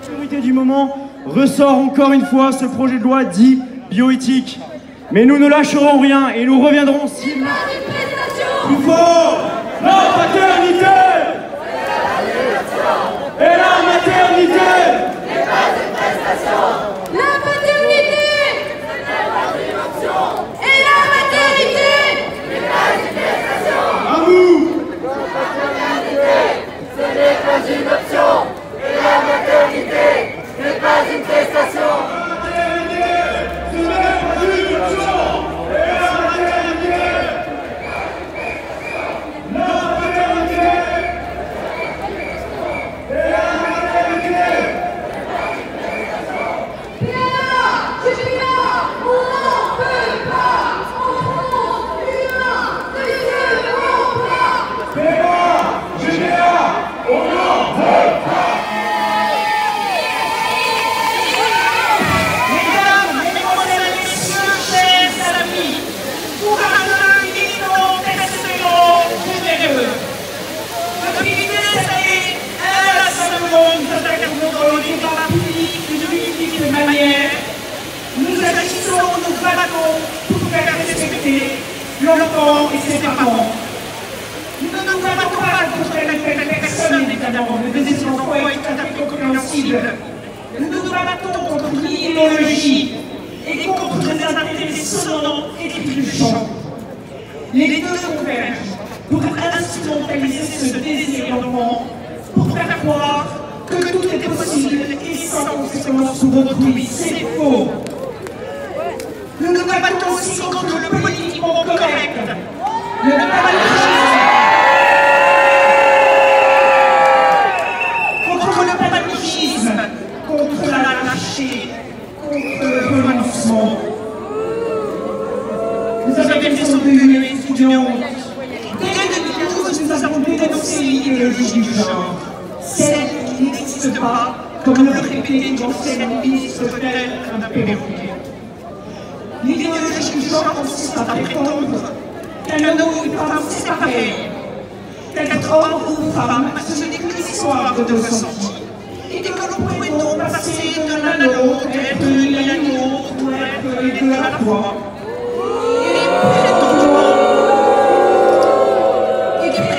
La priorité du moment ressort encore une fois ce projet de loi dit bioéthique. Mais nous ne lâcherons rien et nous reviendrons s'il plus fort. La paternité et la maternité n'est pas une prestation. La paternité n'est pas une option. Et la maternité n'est pas une prestation. À vous. La paternité, ce n'est pas une option. Et la maternité n'est pas une prestation. Nous agissons, nous battons pour faire respecter l'enfant et ses parents. Nous ne nous battons pas contre la personne, évidemment, le désir d'enfant est tout à fait compréhensible. Nous nous battons contre l'idéologie et contre les intérêts sonnants et trébuchants. Les deux convergent pour instrumentaliser ce désir d'enfant, pour faire croire que tout est possible et sans conséquence pour autrui. C'est faux. Nous nous battons aussi contre le politiquement correct, le patriotisme, contre la lâcheté, contre le renoncement. Vous avez descendu, étudiants. Dès 2012, nous avons dénoncé l'idéologie du genre. Celle qui n'existe pas, comme le répétait l'ancienne ministre d'un perruquier. L'idéologie du genre consiste à prétendre qu'un homme ou une femme c'est pareil, qu'être homme ou femme, ce n'est que l'histoire de nos ressentis, et que nous pouvons passer de l'un à l'autre, être l'un à l'autre, ou être les deux à la fois. Et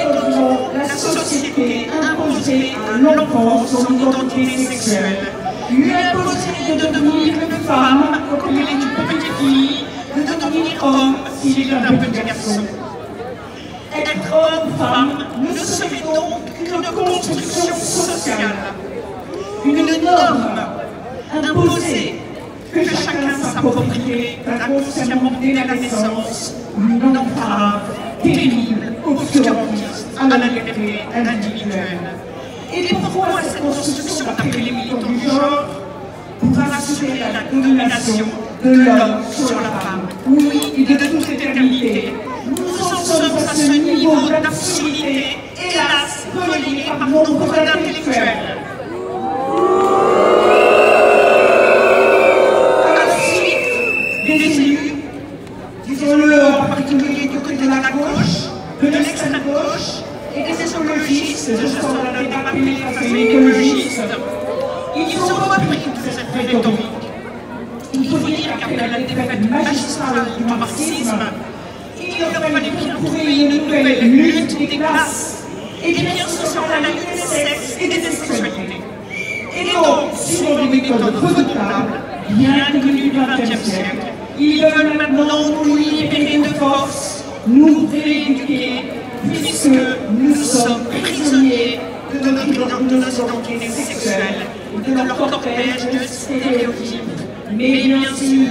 prétendons la société imposer à l'enfant son identité sexuelle, lui imposer de devenir une femme comme il est une petite fille, de devenir homme s'il est un petit garçon. Être homme, femme, ne serait donc qu'une construction sociale, une norme imposée que chacun s'approprierait inconsciemment dès la naissance, une entrave terrible, obscurantiste à la liberté individuelle. Et pourquoi cette construction, d'après les militants du genre, pour assurer la domination de l'homme sur la femme? Oui, et de toute éternité. Nous en sommes à ce niveau d'absurdité, hélas, relié par nombre d'intellectuels. À la suite des élus, disons-le en particulier du côté de la gauche, de l'extrême gauche, et des écologistes, je sens la département écologiste, ils ont repris cette rhétorique. Il faut dire qu'après la défaite magistrale du marxisme, il aurait fallu bien trouver une nouvelle lutte des classes, et bien ce sera la lutte des sexes et des sexualités. Et donc, sur des méthodes redoutables, bien connues du XXe siècle, ils veulent maintenant nous libérer de force, nous rééduquer, puisque nous sommes prisonniers de nos identités sexuelles, de leur cortège de stéréotypes. Mais bien sûr,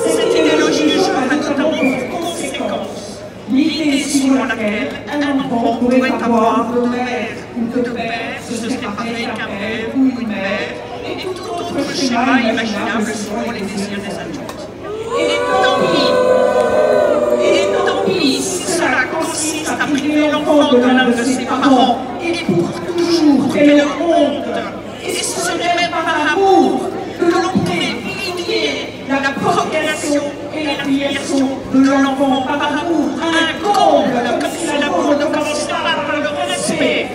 cette idéologie du genre a notamment pour conséquence l'idée selon laquelle un enfant pourrait avoir de mère ou de père, ce serait avec un père ou une mère, et tout autre schéma imaginable selon les désirs des adultes. Et tant pis si cela consiste à priver l'enfant de l'un de ses parents, et pour toujours, quelle honte! Et ce serait même par amour que l'on pourrait plier la procréation et la filiation de l'enfant par amour, un comble, comme si l'amour ne commençait pas par le respect.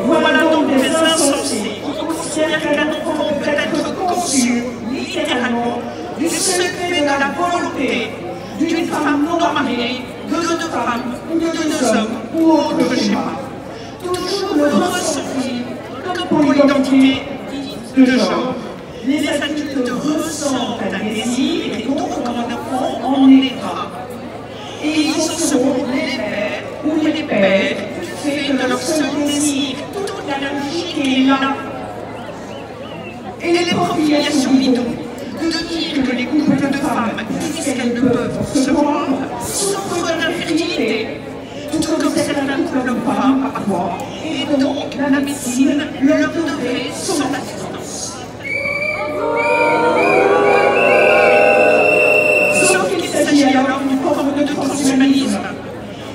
Voilà donc des insensés qui considèrent qu'un enfant peut être conçu, littéralement, du seul fait de la volonté d'une femme non mariée, de deux femmes ou de deux hommes ou autre schéma. Toujours le ressentir, comme pour l'identité de genre. Les adultes ressentent un désir et donc un enfant en naîtra. Et ils seront les mères ou les pères du fait de leur seul désir. Toute la logique est là. Et les profiliations bidons de dire que les couples de femmes, puisqu'elles ne peuvent se voir, souffrent d'infertilité, tout comme certains couples de femmes parfois, et donc la médecine leur devait son assistance. Sauf qu'il s'agit alors d'une forme de transhumanisme.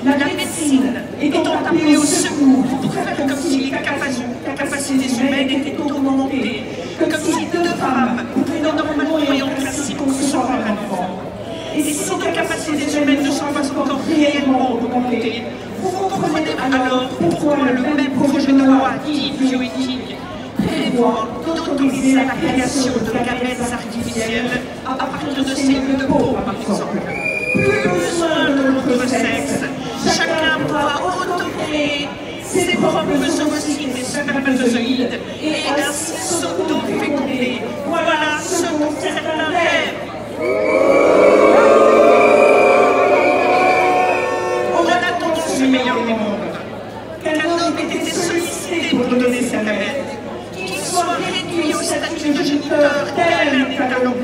La médecine étant appelée au secours pour faire comme si les capacités humaines étaient augmentées, comme si deux femmes pouvaient normalement et en principe concevoir un enfant. Et si nos capacités humaines ne sont pas encore réellement augmentées, vous comprenez alors pourquoi le même projet de loi dit bioéthique prévoit d'autoriser la création de gamètes artificielles à partir de cellules de peau, par exemple. Plus besoin de l'autre sexe, chacun pourra auto-créer ses propres ovocytes et spermatozoïdes et ainsi s'auto-féconder. Voilà ce dont certains rêvent. On attend le meilleur des mondes, qu'un homme ait été sollicité pour donner sa gamète, qu'il soit réduit au statut de géniteur tel un talon,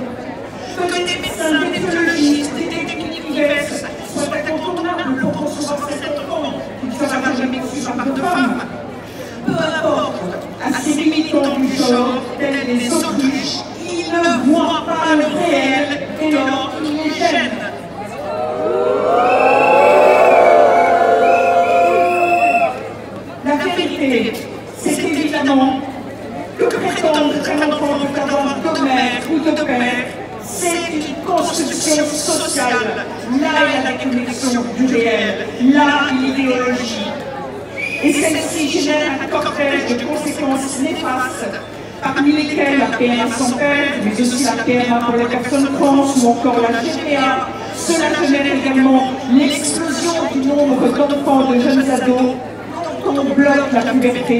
que des médecins, des biologistes et des techniques diverses soient incontournables pour concevoir cet enfant qui ne sera jamais conçu par deux femmes. Peu importe, à ces militants du genre, tels les autruches, ils ne voient pas le réel et lors ils les gênent. La vérité, c'est évidemment que prétendre qu'un enfant peut avoir deux mères ou deux pères, c'est une construction sociale. Là est la connexion du réel, là l'idéologie. Et celle-ci génère un cortège de conséquences néfastes, parmi lesquelles la PMA sans père, mais aussi la PMA pour les personnes trans ou encore la GPA. Cela génère également l'explosion du nombre d'enfants de jeunes ados dont on bloque la puberté,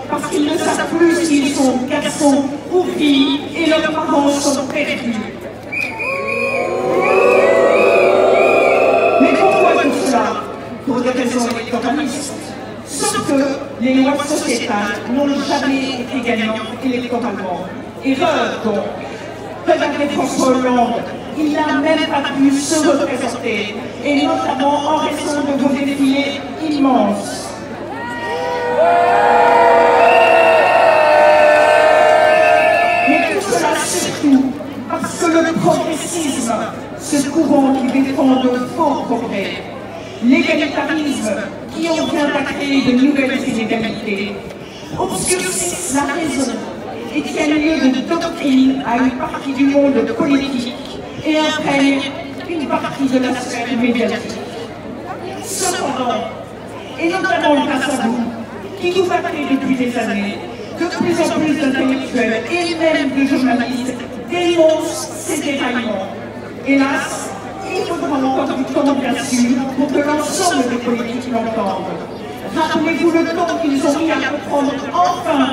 parce qu'ils ne savent plus s'ils sont garçons ou filles et leurs parents sont perdus. Mais pourquoi tout cela? Pour des raisons électoralistes. Sauf que les lois sociétales n'ont jamais été gagnantes électoralement. Erreur donc. Regardez François Hollande, il n'a même pas pu se représenter, et notamment en raison de vos défilés immenses. Mais tout cela surtout parce que le progressisme, ce courant qui défend de faux progrès, l'égalitarisme qui en vient à créer de nouvelles inégalités, obscurcissent la raison et tiennent lieu de doctrine à une partie du monde politique et imprègnent une partie de la sphère médiatique. Cependant, et notamment grâce à vous, qui vous battez depuis des années, de plus en plus d'intellectuels et même de journalistes dénoncent ces déraillements. Hélas, il faudra encore du temps, bien sûr, pour que l'ensemble des politiques l'entendent. Rappelez-vous le temps qu'ils ont mis à comprendre enfin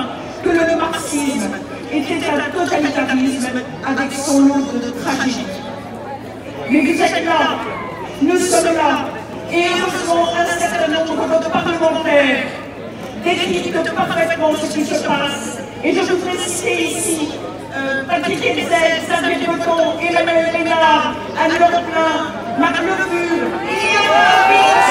que le marxisme était un totalitarisme avec son lot de tragédie. Mais vous êtes là, nous sommes là, et heureusement un certain nombre de parlementaires décryptent parfaitement ce qui se passe. Et je voudrais citer ici Patrick Hetzel, Xavier Breton, Emmanuel Ménard, Anne-Laure Plein, Marc Lefur, Iliane Ravitz.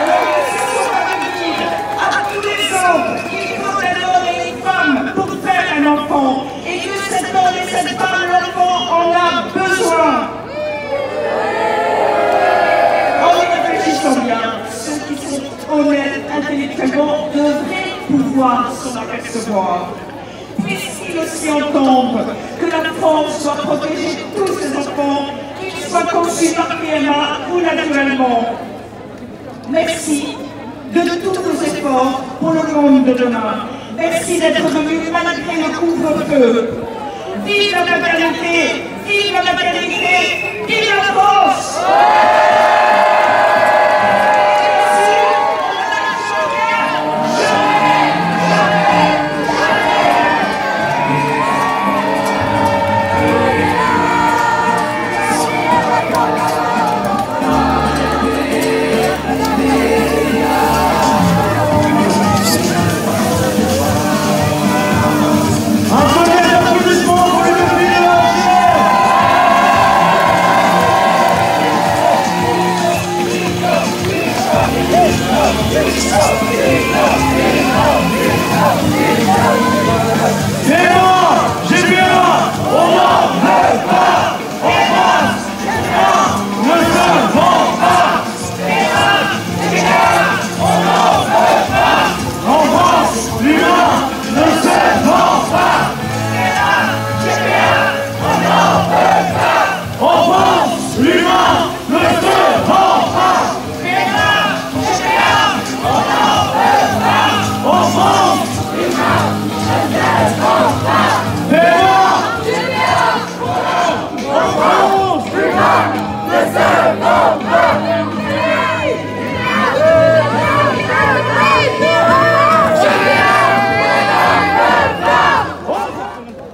Alors, ce sont à venir à tous les hommes qu'il faut un homme et une femme pour faire un enfant, et que cet homme et cette femme, l'enfant, en a besoin. En y réfléchissant bien, ceux qui sont honnêtes intellectuellement devraient pouvoir l'espoir sont à percevoir. Puisse-t-il aussi entendre que la France doit protéger tous ses enfants, qu'ils soient conçus par PMA ou naturellement. Merci de tous vos efforts pour le monde de demain. Merci d'être venus malgré le couvre-feu. Vive la maternité! Vive la maternité! Vive la France!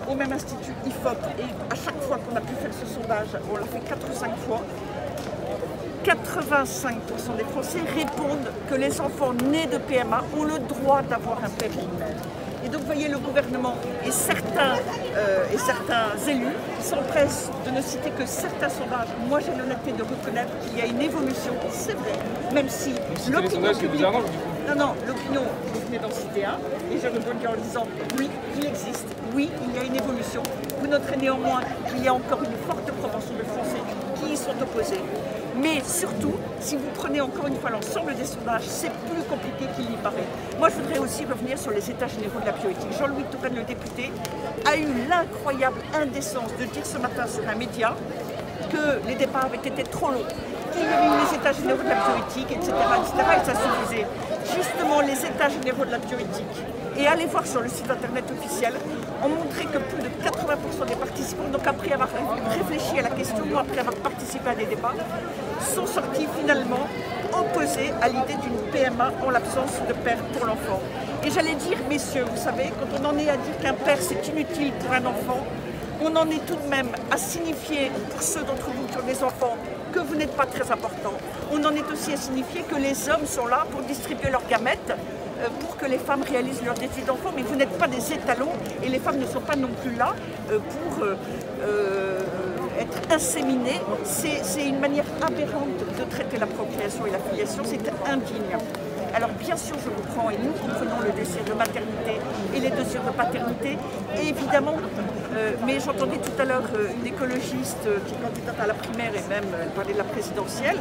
Au même institut IFOP, et à chaque fois qu'on a pu faire ce sondage, on l'a fait 4 ou 5 fois, 85% des Français répondent que les enfants nés de PMA ont le droit d'avoir un père et une mère. Et donc, vous voyez, le gouvernement et certains élus s'empressent de ne citer que certains sondages. Moi, j'ai l'honnêteté de reconnaître qu'il y a une évolution, c'est vrai, même si l'opinion publique... Non, l'opinion, vous venez d'en citer un, et je rebondis en disant, oui, il existe, oui, il y a une évolution. Vous noterez néanmoins qu'il y a encore une forte proportion de Français qui y sont opposés. Mais surtout, si vous prenez encore une fois l'ensemble des sondages, c'est plus compliqué qu'il n'y paraît. Moi, je voudrais aussi revenir sur les états généraux de la bioéthique. Jean-Louis Touraine, le député, a eu l'incroyable indécence de dire ce matin sur un média que les débats avaient été trop longs, qu'il y avait eu les états généraux de la bioéthique, etc., et ça suffisait. Justement, les états généraux de la bioéthique, et allez voir sur le site internet officiel, ont montré que plus de 80% des participants, donc après avoir réfléchi à la question, ou après avoir participé à des débats, sont sortis finalement opposés à l'idée d'une PMA en l'absence de père pour l'enfant. Et j'allais dire, messieurs, vous savez, quand on en est à dire qu'un père c'est inutile pour un enfant, on en est tout de même à signifier, pour ceux d'entre vous qui ont des enfants, que vous n'êtes pas très important. On en est aussi à signifier que les hommes sont là pour distribuer leurs gamètes, pour que les femmes réalisent leur désir d'enfant, mais vous n'êtes pas des étalons et les femmes ne sont pas non plus là pour être inséminées. C'est une manière aberrante de traiter la procréation et la filiation, c'est indigne. Alors bien sûr, je comprends et nous comprenons le désir de maternité et les désirs de paternité, et évidemment, mais j'entendais tout à l'heure une écologiste qui est candidate à la primaire et même elle parlait de la présidentielle,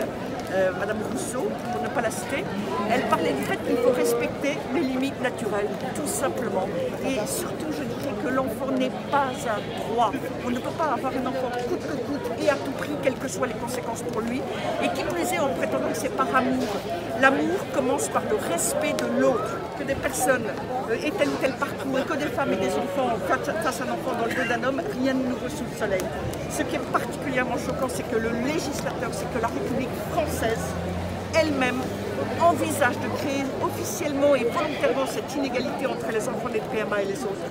Madame Rousseau, pour ne pas la citer, elle parlait du fait qu'il faut respecter les limites naturelles, tout simplement. Et surtout, je dirais que l'enfant n'est pas un droit. On ne peut pas avoir un enfant coûte que coûte et à tout prix, quelles que soient les conséquences pour lui, et qui plus est en prétendant que c'est par amour. L'amour commence par le respect de l'autre, que des personnes aient tel ou tel parcours, et que des femmes et des enfants face à un enfant dans le dos d'un homme, rien ne nous sous le soleil. Ce qui est particulièrement choquant, c'est que le législateur, c'est que la République française elle-même envisage de créer officiellement et volontairement cette inégalité entre les enfants des PMA et les autres.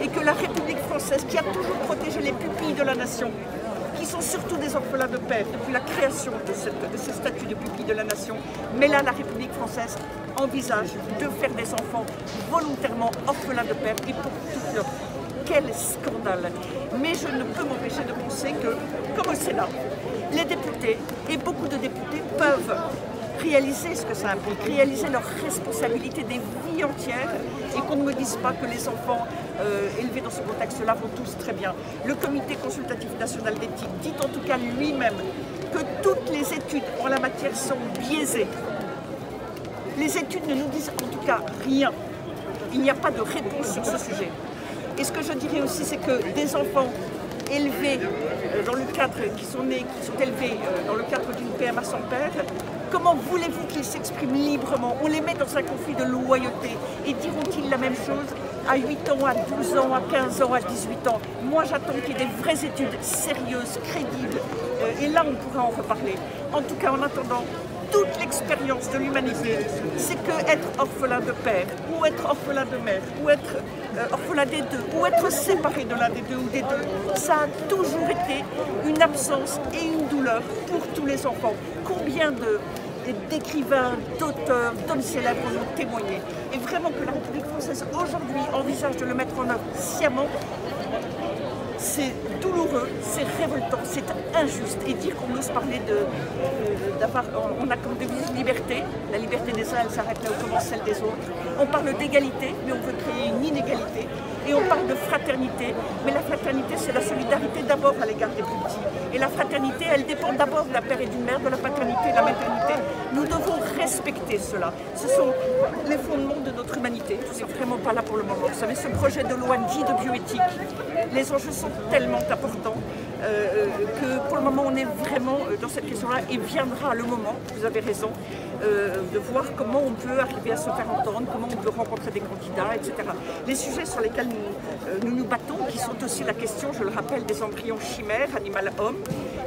Et que la République française, qui a toujours protégé les pupilles de la nation, qui sont surtout des orphelins de père depuis la création de ce statut de pupille de la nation, mais là la République française envisage de faire des enfants volontairement orphelins de père et pour toute leur vie. Quel scandale! Mais je ne peux m'empêcher de penser que, comme au Sénat, les députés, et beaucoup de députés, peuvent réaliser ce que ça implique, réaliser leur responsabilité des vies entières, et qu'on ne me dise pas que les enfants élevés dans ce contexte-là vont tous très bien. Le Comité consultatif national d'éthique dit en tout cas lui-même que toutes les études en la matière sont biaisées. Les études ne nous disent en tout cas rien. Il n'y a pas de réponse sur ce sujet. Et ce que je dirais aussi, c'est que des enfants élevés dans le cadre, qui sont élevés dans le cadre d'une PMA sans père, comment voulez-vous qu'ils s'expriment librement? On les met dans un conflit de loyauté. Et diront-ils la même chose à 8 ans, à 12 ans, à 15 ans, à 18 ans? Moi, j'attends qu'il y ait des vraies études sérieuses, crédibles. Et là, on pourra en reparler. En tout cas, en attendant, toute l'expérience de l'humanité, c'est que être orphelin de père, ou être orphelin de mère, ou être orphelin des deux, ou être séparé de l'un des deux ou des deux, ça a toujours été une absence et une douleur pour tous les enfants. Combien d'écrivains, d'auteurs, d'hommes célèbres en ont témoigné. Et vraiment que la République française aujourd'hui envisage de le mettre en œuvre sciemment, c'est douloureux, c'est révoltant, c'est injuste. Et dire qu'on ose parler d'avoir, on a comme devise liberté, la liberté des uns, elle s'arrête là où commence celle des autres. On parle d'égalité, mais on veut créer une inégalité. Et on parle de fraternité, mais la fraternité, c'est la solidarité d'abord à l'égard des plus petits. Et la fraternité, elle dépend d'abord d'un père et d'une mère, de la paternité et de la maternité. Nous devons respecter cela. Ce sont les fondements de notre humanité. Nous ne sommes vraiment pas là pour le moment. Vous savez, ce projet de loi dit de bioéthique, les enjeux sont tellement importants que pour le moment, on est vraiment dans cette question-là et viendra le moment, vous avez raison, de voir comment on peut arriver à se faire entendre, comment on peut rencontrer des candidats, etc. Les sujets sur lesquels nous nous battons, qui sont aussi la question, je le rappelle, des embryons chimères, animal-homme,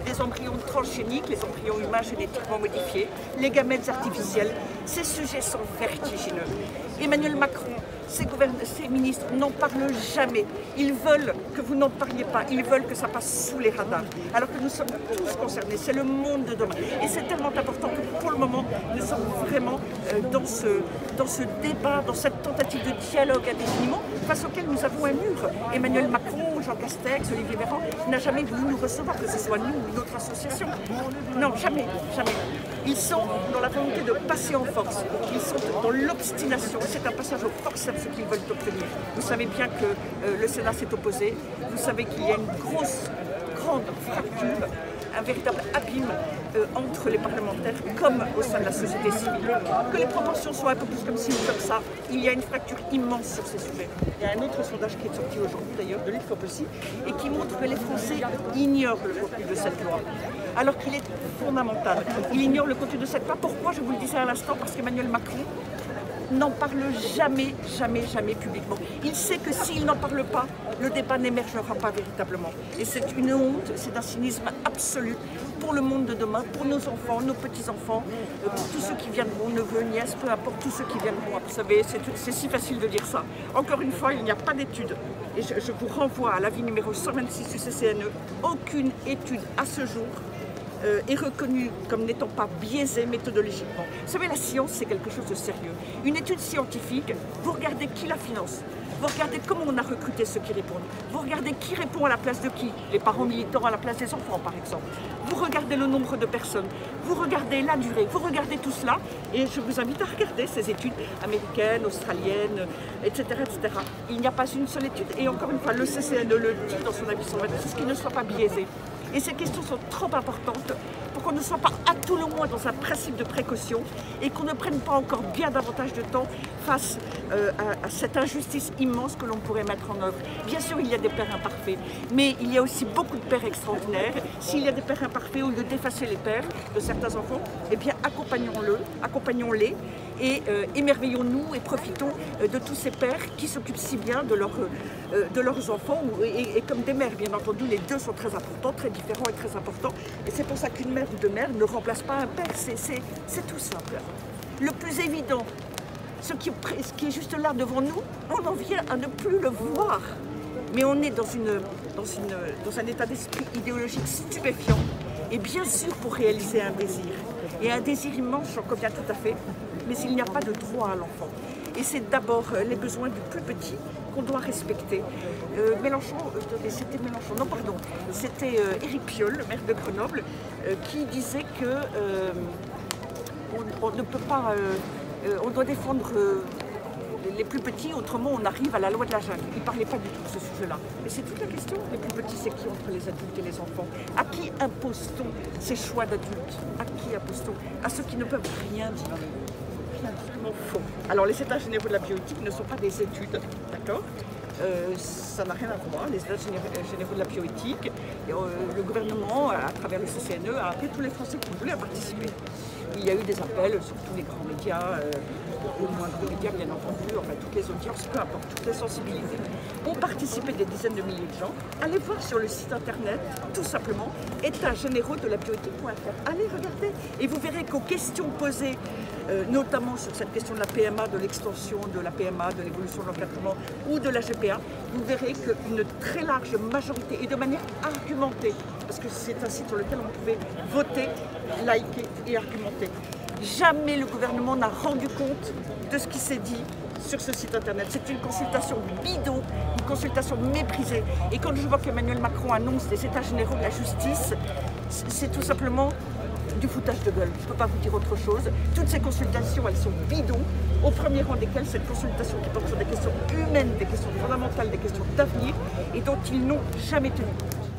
des embryons transgéniques, les embryons humains génétiquement modifiés, les gamètes artificiels, ces sujets sont vertigineux. Emmanuel Macron, ses ministres n'en parlent jamais. Ils veulent que vous n'en parliez pas, ils veulent que ça passe sous les radars. Alors que nous sommes tous concernés, c'est le monde de demain. Et c'est tellement important que pour le moment, nous sommes vraiment dans ce débat, dans cette tentative de dialogue indéfiniment, face auquel nous avons un mur. Emmanuel Macron, Jean Castex, Olivier Véran n'a jamais voulu nous recevoir, que ce soit nous ou notre association. Non, jamais, jamais. Ils sont dans la volonté de passer en force. Ils sont dans l'obstination. C'est un passage au forceps ce qu'ils veulent obtenir. Vous savez bien que le Sénat s'est opposé. Vous savez qu'il y a une grande fracture, un véritable abîme entre les parlementaires comme au sein de la société civile. Que les proportions soient un peu plus comme ci ou comme ça, il y a une fracture immense sur ces sujets. Il y a un autre sondage qui est sorti aujourd'hui d'ailleurs, de l'IFOP et qui montre que les Français ignorent le contenu de cette loi. Alors qu'il est fondamental. Il ignore le contenu de cette loi. Pourquoi? Je vous le disais à l'instant, parce qu'Emmanuel Macron n'en parle jamais, jamais, jamais publiquement. Il sait que s'il n'en parle pas, le débat n'émergera pas véritablement. Et c'est une honte, c'est un cynisme absolu pour le monde de demain, pour nos enfants, nos petits-enfants, pour tous ceux qui viendront, neveux, nièces, peu importe, tous ceux qui viendront. Vous savez, c'est si facile de dire ça. Encore une fois, il n'y a pas d'études. Et je vous renvoie à l'avis numéro 126 du CCNE. Aucune étude à ce jour est reconnue comme n'étant pas biaisée méthodologiquement. Vous savez, la science, c'est quelque chose de sérieux. Une étude scientifique, vous regardez qui la finance, vous regardez comment on a recruté ceux qui répondent, vous regardez qui répond à la place de qui, les parents militants à la place des enfants par exemple, vous regardez le nombre de personnes, vous regardez la durée, vous regardez tout cela, et je vous invite à regarder ces études américaines, australiennes, etc., etc. Il n'y a pas une seule étude, et encore une fois, le CCNE le dit dans son avis 126, qu'il ne soit pas biaisé. Et ces questions sont trop importantes pour qu'on ne soit pas à tout le moins dans un principe de précaution et qu'on ne prenne pas encore bien davantage de temps face à cette injustice immense que l'on pourrait mettre en œuvre. Bien sûr, il y a des pères imparfaits, mais il y a aussi beaucoup de pères extraordinaires. S'il y a des pères imparfaits, au lieu d'effacer les pères de certains enfants, eh bien accompagnons-les et émerveillons-nous et profitons de tous ces pères qui s'occupent si bien de leurs enfants et comme des mères, bien entendu, les deux sont très importants, très différents et très importants. Et c'est pour ça qu'une mère ou deux mères ne remplace pas un père, c'est tout simple. Le plus évident, ce qui est juste là devant nous, on en vient à ne plus le voir. Mais on est dans un état d'esprit idéologique stupéfiant. Et bien sûr pour réaliser un désir. Et un désir immense, j'en conviens tout à fait, mais il n'y a pas de droit à l'enfant. Et c'est d'abord les besoins du plus petit qu'on doit respecter. C'était Éric Piolle, le maire de Grenoble, qui disait que on ne peut pas, on doit défendre les plus petits, autrement on arrive à la loi de la jungle. Il ne parlait pas du tout de ce sujet-là. Et c'est toute la question. Les plus petits, c'est qui entre les adultes et les enfants? À qui impose-t-on ces choix d'adultes? À qui impose-t-on? À ceux qui ne peuvent rien dire. est absolument faux. Alors les états généraux de la bioéthique ne sont pas des études, d'accord? Ça n'a rien à voir, les états généraux de la bioéthique. Le gouvernement, à travers le CCNE, a appelé tous les Français qui voulaient à participer. Il y a eu des appels sur tous les grands médias, au moins grands médias bien entendu, enfin toutes les audiences, peu importe, toutes les sensibilités. Ont participé des dizaines de milliers de gens. Allez voir sur le site internet, tout simplement, étatsgénéraux-de-la-bioéthique.fr. Allez regarder et vous verrez qu'aux questions posées, notamment sur cette question de la PMA, de l'extension de la PMA, de l'évolution de l'encadrement ou de la GPA, vous verrez qu'une très large majorité, et de manière argumentée, parce que c'est un site sur lequel on pouvait voter, liker et argumenter. Jamais le gouvernement n'a rendu compte de ce qui s'est dit sur ce site internet. C'est une consultation bidon, une consultation méprisée. Et quand je vois qu'Emmanuel Macron annonce les états généraux de la justice, c'est tout simplement du foutage de gueule. Je ne peux pas vous dire autre chose. Toutes ces consultations, elles sont bidons, au premier rang desquelles cette consultation qui porte sur des questions humaines, des questions fondamentales, des questions d'avenir, et dont ils n'ont jamais tenu compte.